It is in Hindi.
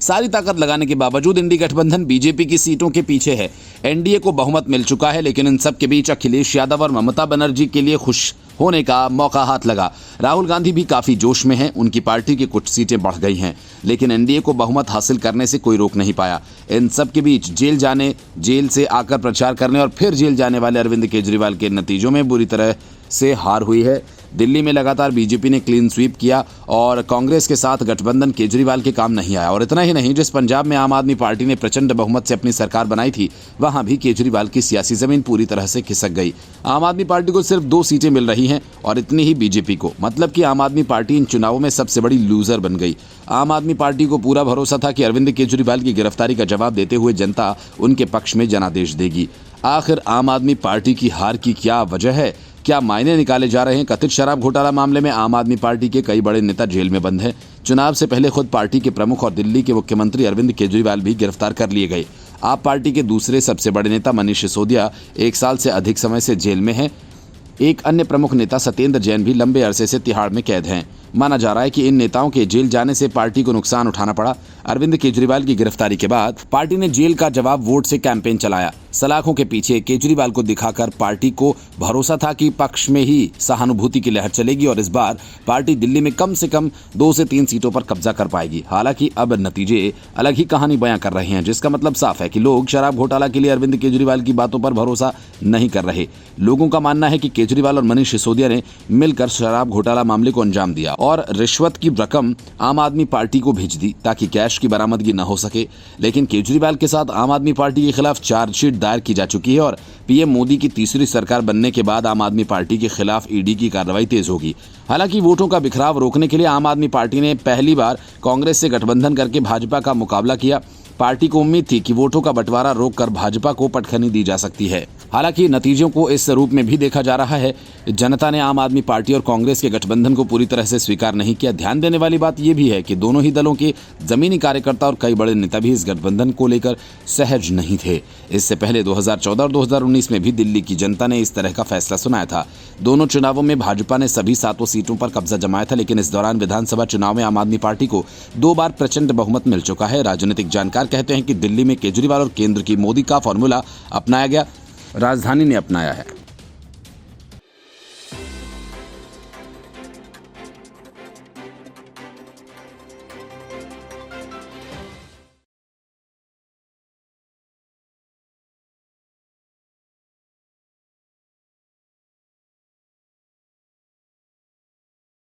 सारी ताकत लगाने के बावजूद इंडी गठबंधन बीजेपी की सीटों के पीछे है। एनडीए को बहुमत मिल चुका है, लेकिन इन सब के बीच अखिलेश यादव और ममता बनर्जी के लिए खुश होने का मौका हाथ लगा। राहुल गांधी भी काफी जोश में हैं, उनकी पार्टी की कुछ सीटें बढ़ गई हैं, लेकिन एनडीए को बहुमत हासिल करने से कोई रोक नहीं पाया। इन सब के बीच जेल जाने, जेल से आकर प्रचार करने और फिर जेल जाने वाले अरविंद केजरीवाल के नतीजों में बुरी तरह से हार हुई है। दिल्ली में लगातार बीजेपी ने क्लीन स्वीप किया और कांग्रेस के साथ गठबंधन केजरीवाल के काम नहीं आया। और इतना ही नहीं, जिस पंजाब में आम आदमी पार्टी ने प्रचंड बहुमत से अपनी सरकार बनाई थी, वहां भी केजरीवाल की सियासी जमीन पूरी तरह से खिसक गई। आम आदमी पार्टी को सिर्फ 2 सीटें मिल रही हैं और इतनी ही बीजेपी को। मतलब कि आम आदमी पार्टी इन चुनावों में सबसे बड़ी लूजर बन गई। आम आदमी पार्टी को पूरा भरोसा था कि अरविंद केजरीवाल की गिरफ्तारी का जवाब देते हुए जनता उनके पक्ष में जनादेश देगी। आखिर आम आदमी पार्टी की हार की क्या वजह है? क्या मायने निकाले जा रहे हैं? कथित शराब घोटाला मामले में आम आदमी पार्टी के कई बड़े नेता जेल में बंद हैं। चुनाव से पहले खुद पार्टी के प्रमुख और दिल्ली के मुख्यमंत्री अरविंद केजरीवाल भी गिरफ्तार कर लिए गए। आप पार्टी के दूसरे सबसे बड़े नेता मनीष सिसोदिया 1 साल से अधिक समय से जेल में हैं। एक अन्य प्रमुख नेता सत्येंद्र जैन भी लंबे अरसे से तिहाड़ में कैद हैं। माना जा रहा है कि इन नेताओं के जेल जाने से पार्टी को नुकसान उठाना पड़ा। अरविंद केजरीवाल की गिरफ्तारी के बाद पार्टी ने जेल का जवाब वोट से कैंपेन चलाया। सलाखों के पीछे केजरीवाल को दिखाकर पार्टी को भरोसा था कि पक्ष में ही सहानुभूति की लहर चलेगी और इस बार पार्टी दिल्ली में कम से कम 2 से 3 सीटों पर कब्जा कर पाएगी। हालांकि अब नतीजे अलग ही कहानी बयां कर रहे हैं, जिसका मतलब साफ है कि लोग शराब घोटाला के लिए अरविंद केजरीवाल की बातों पर भरोसा नहीं कर रहे। लोगों का मानना है कि केजरीवाल और मनीष सिसोदिया ने मिलकर शराब घोटाला मामले को अंजाम दिया और रिश्वत की रकम आम आदमी पार्टी को भेज दी ताकि कैश की बरामदगी न हो सके। लेकिन केजरीवाल के साथ आम आदमी पार्टी के खिलाफ चार्जशीट दायर की जा चुकी है और पीएम मोदी की तीसरी सरकार बनने के बाद आम आदमी पार्टी के खिलाफ ईडी की कार्रवाई तेज होगी। हालांकि वोटों का बिखराव रोकने के लिए आम आदमी पार्टी ने पहली बार कांग्रेस से गठबंधन करके भाजपा का मुकाबला किया। पार्टी को उम्मीद थी कि वोटों का बंटवारा रोककर भाजपा को पटखनी दी जा सकती है। हालांकि नतीजों को इस रूप में भी देखा जा रहा है। जनता ने आम आदमी पार्टी और कांग्रेस के गठबंधन को पूरी तरह से स्वीकार नहीं किया। ध्यान देने वाली बात यह भी है कि दोनों ही दलों के जमीनी कार्यकर्ता और कई बड़े नेता भी इस गठबंधन को लेकर सहज नहीं थे। इससे पहले 2014 और 2019 में भी दिल्ली की जनता ने इस तरह का फैसला सुनाया था। दोनों चुनावों में भाजपा ने सभी 7 सीटों पर कब्जा जमाया था, लेकिन इस दौरान विधानसभा चुनाव में आम आदमी पार्टी को 2 बार प्रचंड बहुमत मिल चुका है। राजनीतिक जानकार कहते हैं कि दिल्ली में केजरीवाल और केंद्र की मोदी का फॉर्मूला अपनाया गया, राजधानी ने अपनाया है।